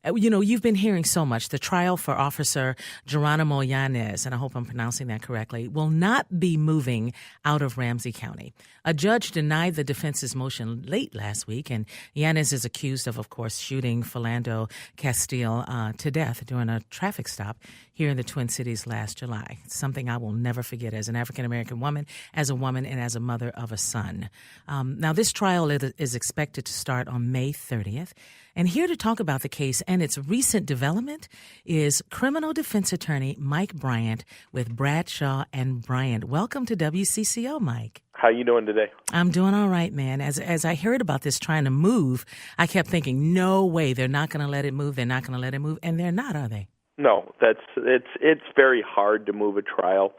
You've been hearing so much. The trial for Officer Geronimo Yanez, and I hope I'm pronouncing that correctly, will not be moving out of Ramsey County. A judge denied the defense's motion late last week, and Yanez is accused of course, shooting Philando Castile to death during a traffic stop here in the Twin Cities last July. It's something I will never forget as an African-American woman, as a woman, and as a mother of a son. Now, this trial is expected to start on May 30th. And here to talk about the case and its recent development is criminal defense attorney Mike Bryant with Bradshaw and Bryant. Welcome to WCCO, Mike. How you doing today? I'm doing all right, man. As I heard about this trying to move, I kept thinking, no way, they're not going to let it move. They're not going to let it move. And they're not, are they? No, it's very hard to move a trial.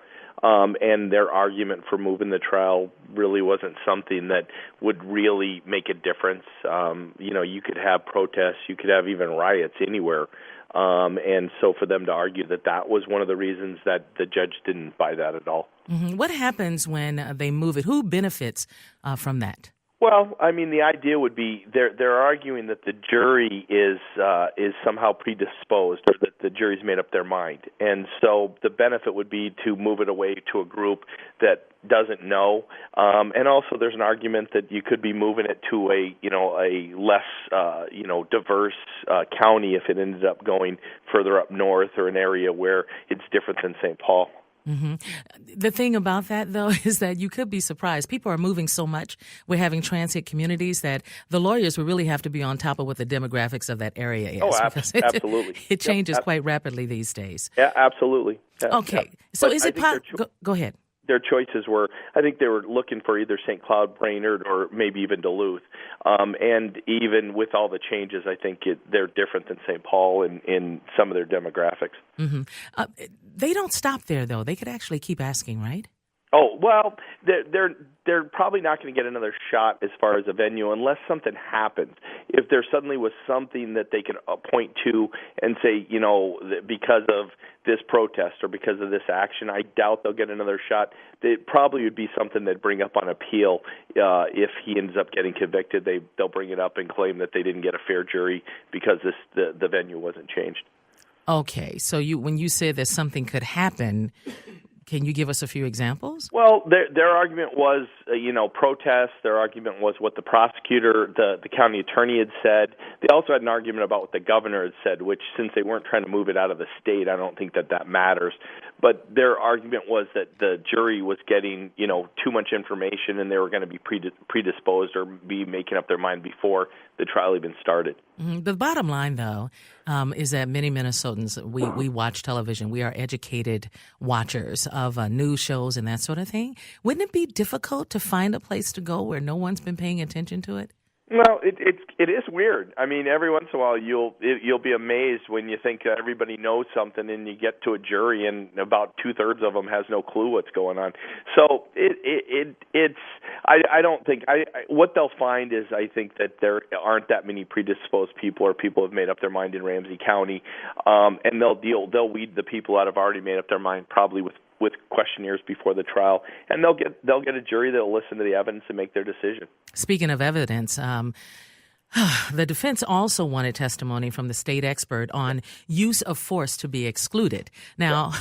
And their argument for moving the trial really wasn't something that would really make a difference. You could have protests, you could have even riots anywhere. And so for them to argue that was one of the reasons that the judge didn't buy that at all. Mm-hmm. What happens when they move it? Who benefits from that? Well, I mean, the idea would be they're arguing that the jury is somehow predisposed, or that the jury's made up their mind, and so the benefit would be to move it away to a group that doesn't know, and also there's an argument that you could be moving it to a less diverse county if it ended up going further up north, or an area where it's different than St. Paul. Mm-hmm. The thing about that, though, is that you could be surprised. People are moving so much. We're having transit communities that the lawyers will really have to be on top of what the demographics of that area is. Oh, absolutely. It changes quite rapidly these days. Yeah, absolutely. Yeah, okay. Yeah. So but is it possible? Go ahead. Their choices were, I think they were looking for either St. Cloud, Brainerd, or maybe even Duluth. And even with all the changes, I think they're different than St. Paul in some of their demographics. Mm-hmm. They don't stop there, though. They could actually keep asking, right? Oh, well, they're probably not going to get another shot as far as a venue unless something happens. If there suddenly was something that they could point to and say, because of this protest or because of this action, I doubt they'll get another shot. It probably would be something they'd bring up on appeal. If he ends up getting convicted, they'll bring it up and claim that they didn't get a fair jury because the venue wasn't changed. Okay, so when you say that something could happen, can you give us a few examples? Well, their argument was, protests. Their argument was what the prosecutor, the county attorney had said. They also had an argument about what the governor had said, which, since they weren't trying to move it out of the state, I don't think that matters. But their argument was that the jury was getting, too much information, and they were going to be predisposed or be making up their mind before the trial even started. Mm-hmm. The bottom line, though, is that many Minnesotans, we watch television. We are educated watchers of news shows and that sort of thing. Wouldn't it be difficult to find a place to go where no one's been paying attention to it? Well, it is weird. I mean, every once in a while you'll be amazed when you think everybody knows something, and you get to a jury and about 2/3 of them has no clue what's going on. So I don't think what they'll find is, I think, that there aren't that many predisposed people, or people have made up their mind in Ramsey County, and they'll weed the people out who've already made up their mind, probably with questionnaires before the trial, and they'll get a jury that'll listen to the evidence and make their decision. Speaking of evidence, the defense also wanted testimony from the state expert on use of force to be excluded. Now,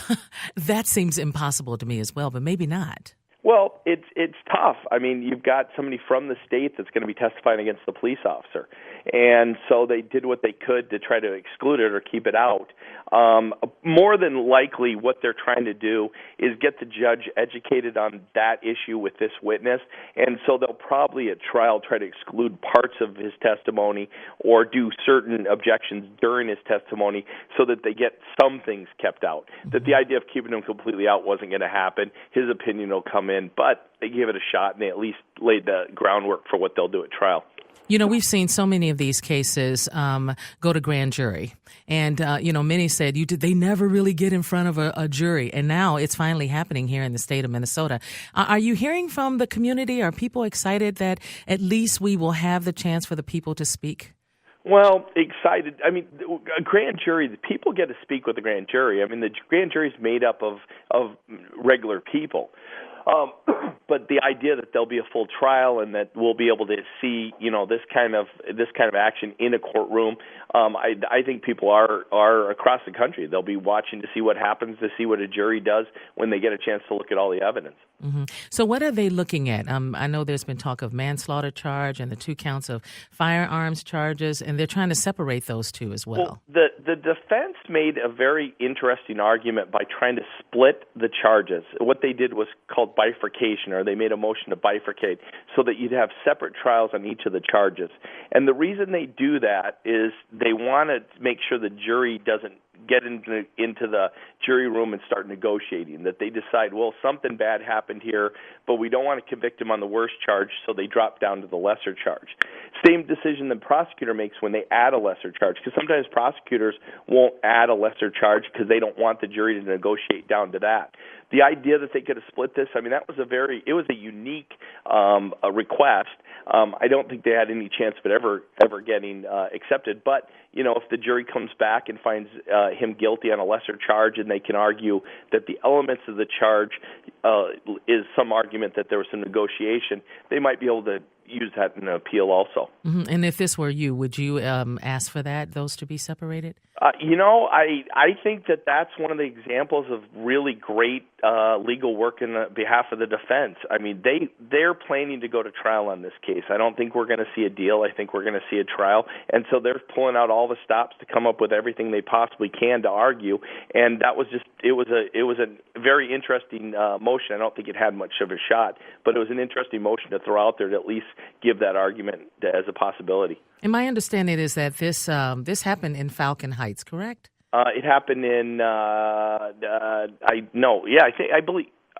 that seems impossible to me as well, but maybe not. Well, it's tough. I mean, you've got somebody from the state that's going to be testifying against the police officer. And so they did what they could to try to exclude it or keep it out. More than likely, what they're trying to do is get the judge educated on that issue with this witness. And so they'll probably at trial try to exclude parts of his testimony or do certain objections during his testimony so that they get some things kept out. That the idea of keeping him completely out wasn't going to happen. His opinion will come in, but they gave it a shot, and they at least laid the groundwork for what they'll do at trial. We've seen so many of these cases go to grand jury. And, many said they never really get in front of a jury. And now it's finally happening here in the state of Minnesota. Are you hearing from the community? Are people excited that at least we will have the chance for the people to speak? Well, excited. I mean, a grand jury, the people get to speak with the grand jury. I mean, the grand jury is made up of regular people. But the idea that there'll be a full trial and that we'll be able to see, this kind of action in a courtroom. I think people are across the country. They'll be watching to see what happens, to see what a jury does when they get a chance to look at all the evidence. Mm-hmm. So what are they looking at? I know there's been talk of manslaughter charge and the 2 counts of firearms charges, and they're trying to separate those two as well. Well, the defense made a very interesting argument by trying to split the charges. What they did was called bifurcation, or they made a motion to bifurcate so that you'd have separate trials on each of the charges. And the reason they do that is they want to make sure the jury doesn't get into the jury room and start negotiating, that they decide, well, something bad happened here, but we don't want to convict him on the worst charge, so they drop down to the lesser charge. Same decision the prosecutor makes when they add a lesser charge, because sometimes prosecutors won't add a lesser charge because they don't want the jury to negotiate down to that. The idea that they could have split this, that was a unique request. I don't think they had any chance of it ever getting accepted. But, if the jury comes back and finds him guilty on a lesser charge, and they can argue that the elements of the charge is some argument that there was some negotiation, they might be able to use that in an appeal also. Mm-hmm. And if this were you, would you ask for those to be separated? I think that that's one of the examples of really great legal work in behalf of the defense. They're planning to go to trial on this case. I don't think we're going to see a deal. I think we're going to see a trial. And so they're pulling out all the stops to come up with everything they possibly can to argue. And that was it was a very interesting motion. I don't think it had much of a shot, but it was an interesting motion to throw out there to at least give that argument as a possibility. And my understanding is that this happened in Falcon Heights, correct? It happened in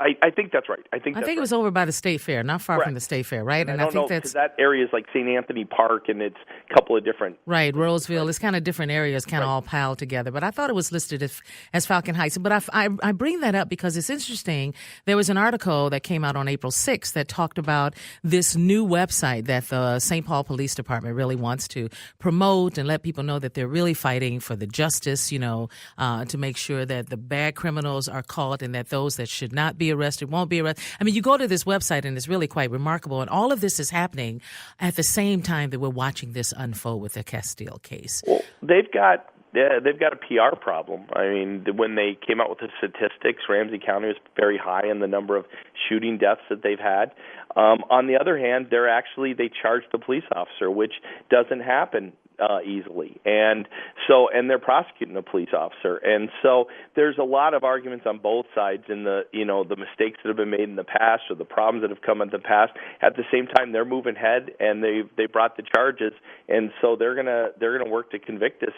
I think that's right. I think it was over by the State Fair, not far from the State Fair, right? And I think that's that area is like St. Anthony Park, and it's a couple of different. Right, Roseville. It's kind of different areas, kind of all piled together. But I thought it was listed as Falcon Heights. But I bring that up because it's interesting. There was an article that came out on April 6th that talked about this new website that the St. Paul Police Department really wants to promote and let people know that they're really fighting for the justice, to make sure that the bad criminals are caught and that those that should not be arrested won't be arrested. You go to this website and it's really quite remarkable. And all of this is happening at the same time that we're watching this unfold with the Castile case. Well, they've got a PR problem. When they came out with the statistics, Ramsey County was very high in the number of shooting deaths that they've had. On the other hand, they charged the police officer, which doesn't happen easily, and they're prosecuting the police officer, and so there's a lot of arguments on both sides in the mistakes that have been made in the past or the problems that have come in the past. At the same time, they're moving ahead and they brought the charges, and so they're gonna work to convict this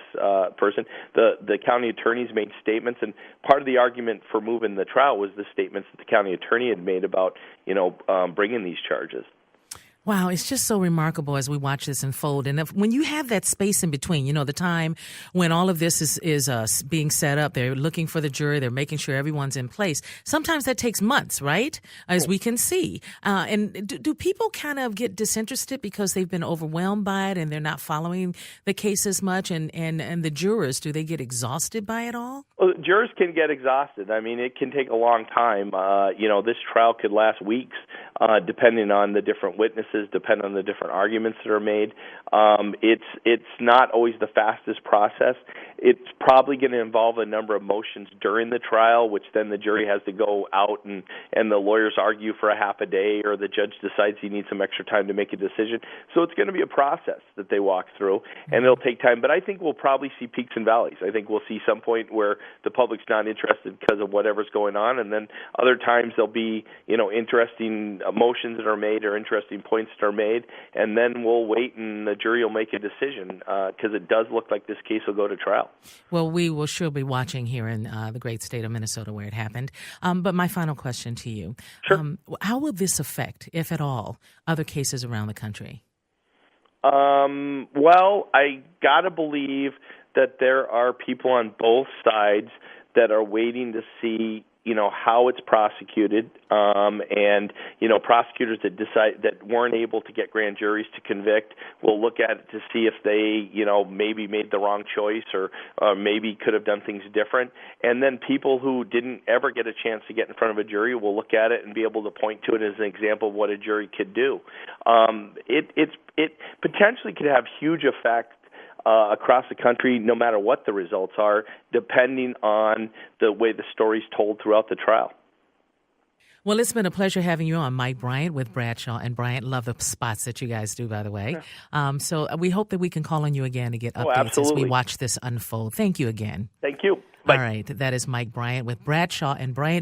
person. The county attorneys made statements, and part of the argument for moving the trial was the statements that the county attorney had made about bringing these charges. Wow, it's just so remarkable as we watch this unfold. And when you have that space in between, the time when all of this is being set up, they're looking for the jury, they're making sure everyone's in place. Sometimes that takes months, right? As we can see. And do people kind of get disinterested because they've been overwhelmed by it and they're not following the case as much? And the jurors, do they get exhausted by it all? Well, jurors can get exhausted. It can take a long time. This trial could last weeks, depending on the different witnesses, depending on the different arguments that are made. It's not always the fastest process. It's probably going to involve a number of motions during the trial, which then the jury has to go out and the lawyers argue for a half a day, or the judge decides he needs some extra time to make a decision. So it's going to be a process that they walk through, and it'll take time. But I think we'll probably see peaks and valleys. I think we'll see some point where the public's not interested because of whatever's going on, and then other times there'll be interesting motions that are made or interesting points that are made, and then we'll wait and the jury will make a decision because it does look like this case will go to trial. Well, we will sure be watching here in the great state of Minnesota where it happened. But my final question to you, sure. How will this affect, if at all, other cases around the country? Well, I got to believe that there are people on both sides that are waiting to see how it's prosecuted, and prosecutors that weren't able to get grand juries to convict will look at it to see if they maybe made the wrong choice or maybe could have done things different. And then people who didn't ever get a chance to get in front of a jury will look at it and be able to point to it as an example of what a jury could do. It potentially could have huge effect across the country, no matter what the results are, depending on the way the story's told throughout the trial. Well, it's been a pleasure having you on, Mike Bryant with Bradshaw and Bryant. Love the spots that you guys do, by the way. Yeah. So we hope that we can call on you again to get updates as we watch this unfold. Thank you again. Thank you. Bye. All right. That is Mike Bryant with Bradshaw and Bryant.